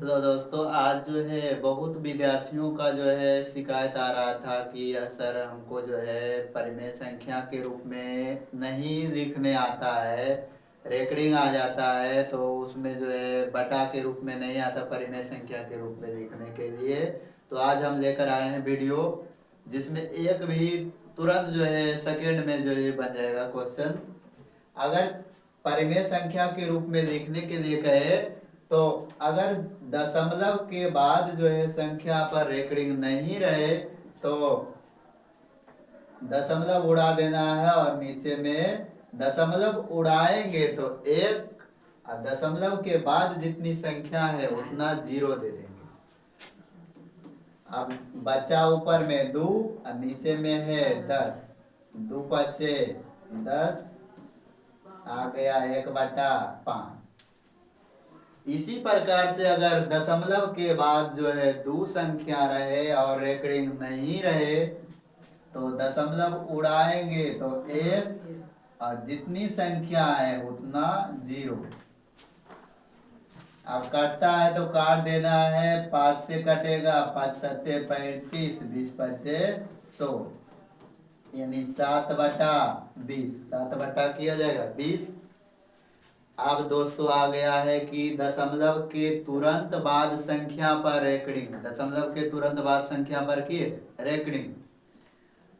तो दोस्तों आज जो है बहुत विद्यार्थियों का जो है शिकायत आ रहा था कि सर हमको जो है परिमेय संख्या के रूप में नहीं लिखने आता है। रेकरिंग आ जाता है तो उसमें जो है बटा के रूप में नहीं आता परिमेय संख्या के रूप में लिखने के लिए। तो आज हम लेकर आए हैं वीडियो जिसमें एक भी तुरंत जो है सेकेंड में जो है बन जाएगा क्वेश्चन। अगर परिमेय संख्या के रूप में लिखने के लिए कहे तो अगर दशमलव के बाद जो है संख्या पर रेकरिंग नहीं रहे तो दशमलव उड़ा देना है और नीचे में दशमलव उड़ाएंगे तो एक और दशमलव के बाद जितनी संख्या है उतना जीरो दे देंगे। अब बचा ऊपर में 2 और नीचे में है 10, 2 पचे 10, आ गया 1/5। इसी प्रकार से अगर दशमलव के बाद जो है दो संख्या रहे और रेकरिंग नहीं रहे तो दशमलव उड़ाएंगे तो एक और जितनी संख्या है उतना जीरो। अब कटता है तो काट देना है, 5 से कटेगा, 5 सत्ते 35, 20 पचे 100, यानी 7/20। 7 किया जाएगा 20। अब दोस्तों आ गया है कि दशमलव के तुरंत बाद संख्या पर रेकरिंग, दशमलव के तुरंत बाद संख्या पर की रेकरिंग।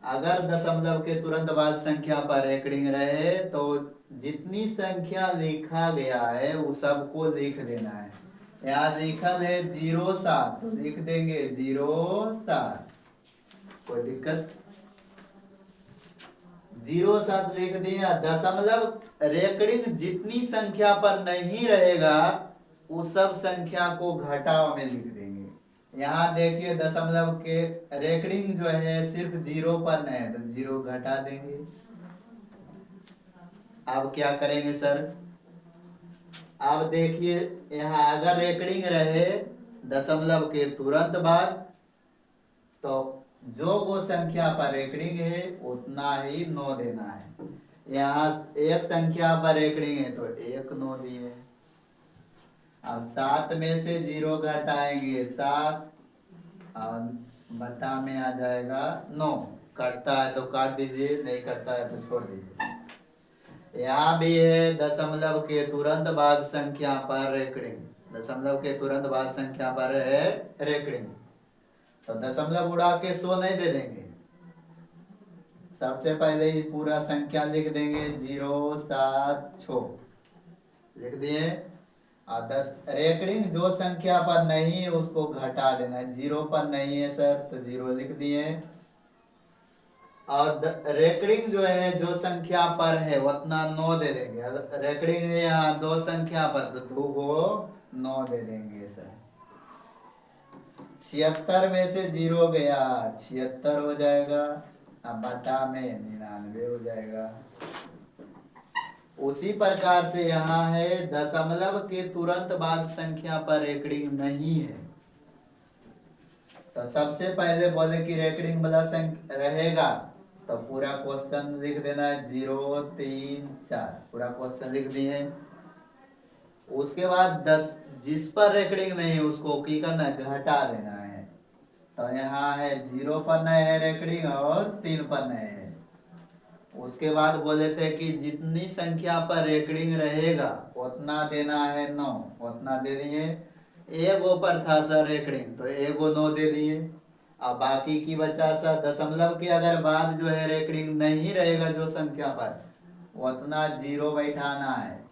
अगर दशमलव के तुरंत बाद संख्या पर रेकरिंग रहे तो जितनी संख्या लिखा गया है वो सबको लिख देना है। यहाँ लिखल है 07 तो लिख देंगे 07, कोई दिक्कत। 07 लिख दिया। दशमलव रेकरिंग जितनी संख्या पर नहीं रहेगा उस सब संख्या को घटाव में लिख देंगे। यहाँ देखिए दशमलव के रेकरिंग जो है सिर्फ 0 पर नहीं है तो 0 घटा देंगे। अब क्या करेंगे सर? अब देखिए यहाँ अगर रेकरिंग रहे दशमलव के तुरंत बाद तो जो वो संख्या पर रेकरिंग है उतना ही 9 देना है। यहाँ एक संख्या पर रेकरिंग है तो 1 9 दिए। अब 7 में से 0 घटाएंगे 7 और बटा में आ जाएगा 9। कटता है तो काट दीजिए, नहीं कटता है तो छोड़ दीजिए। यहाँ भी है दशमलव के तुरंत बाद संख्या पर रेकरिंग, दशमलव के तुरंत बाद संख्या पर है रेकरिंग तो दशमलव उड़ा के 100 नहीं दे देंगे। सबसे पहले ही पूरा संख्या लिख देंगे 0 7 6 लिख दिए। और 10 रेकरिंग जो संख्या पर नहीं है उसको घटा देना है। 0 पर नहीं है सर तो 0 लिख दिए। और रेकरिंग जो है जो संख्या पर है उतना 9 दे देंगे। अगर रेकरिंग है यहाँ 2 संख्या पर तो 2 को 9 दे देंगे सर। 76 में से 0 गया 76 हो जाएगा। अब बटा में 99 हो जाएगा। उसी प्रकार से यहाँ है दशमलव के तुरंत बाद संख्या पर रेकरिंग नहीं है तो सबसे पहले बोले कि रेकरिंग वाला संख्या रहेगा तो पूरा क्वेश्चन लिख देना है 0 3 4, पूरा क्वेश्चन लिख दिए। उसके बाद 10 जिस पर रेकरिंग नहीं है उसको की करना है घटा देना है। तो यहाँ है 0 पर नहीं है रेकरिंग और 3 पर नहीं है। उसके बाद बोले थे कि जितनी संख्या पर रेकरिंग रहेगा उतना देना है 9, उतना दे दिए। एगो पर था सर रेकरिंग तो एगो 9 दे दिए। अब बाकी की बचा सर दशमलव के अगर बाद जो है रेकरिंग नहीं रहेगा जो संख्या पर उतना 0 बैठाना है।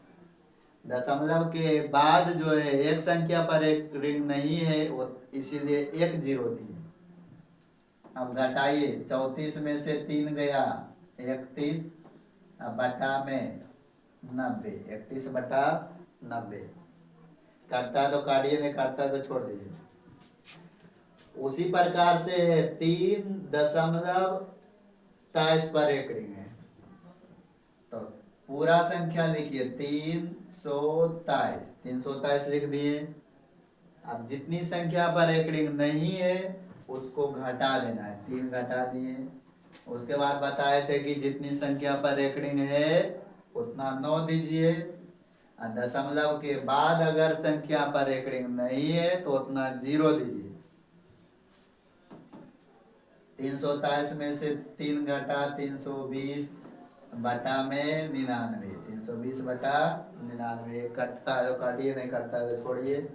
दशमलव के बाद जो है एक संख्या पर रेकरिंग नहीं है इसीलिए 1 0 दिए। अब घटाइए 34 में से 3 गया 31, बटा में 90, 31/90। काटता है तो काटिए, नहीं काटता है तो छोड़ दीजिए। उसी प्रकार से है 3.23 पर रेकरिंग है तो पूरा संख्या लिखिए 323, 323 लिख दिए। अब जितनी संख्या पर रेकरिंग नहीं है उसको घटा देना है, 3 घटा दिए। उसके बाद बताए थे कि जितनी संख्या पर रेकरिंग है उतना 9 दीजिए। दशमलव के बाद अगर संख्या पर रेकड़िंग नहीं है तो उतना 0 दीजिए। 327 में से 3 घटा 320 बटा में 99, 320 बटा 99, कटता है तो काटिए, नहीं कटता है तो छोड़िए।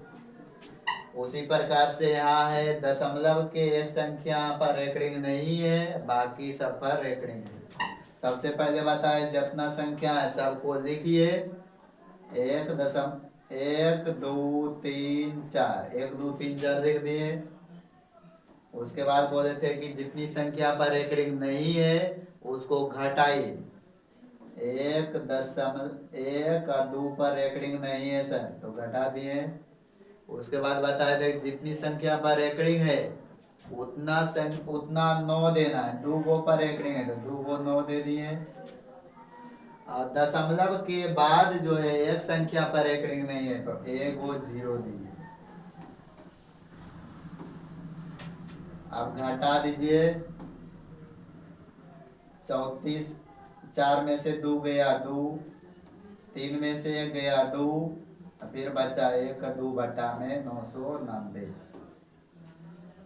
उसी प्रकार से यहाँ है दशमलव के एक संख्या पर रेकड़िंग नहीं है, बाकी सब पर रेकड़िंग है। सबसे पहले बताए जितना संख्या है सबको लिखिए। 1 2 3 4, 1 2 3 4 लिख दिए। उसके बाद बोले थे कि जितनी संख्या पर रेकड़िंग नहीं है उसको घटाइए। 1 और 2 पर रेकड़िंग नहीं है सर, तो घटा दिए। उसके बाद बताए थे जितनी संख्या पर रेकड़िंग है उतना 9 देना है। 2 गो पर रेकड़िंग है तो 2 गो 9 दे दिए। और दशमलव के बाद जो है एक संख्या पर रेकड़िंग नहीं है तो 1 गो 0 दीजिए। अब घटा दीजिए। 34, 4 में से 2 गया 2, 3 में से 1 गया 2, फिर बचा 1 का 2 बटा में 990।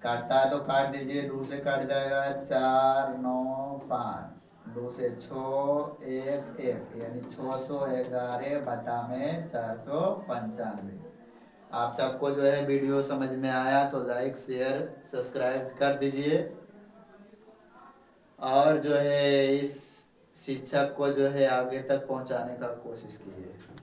काटता है तो काट दीजिए। 2 से कट जाएगा 4 9 5, 2 से 6 1 1, यानी 611 बटा में 495। आप सबको जो है वीडियो समझ में आया तो लाइक शेयर सब्सक्राइब कर दीजिए, और जो है इस शिक्षक को जो है आगे तक पहुंचाने का कोशिश कीजिए।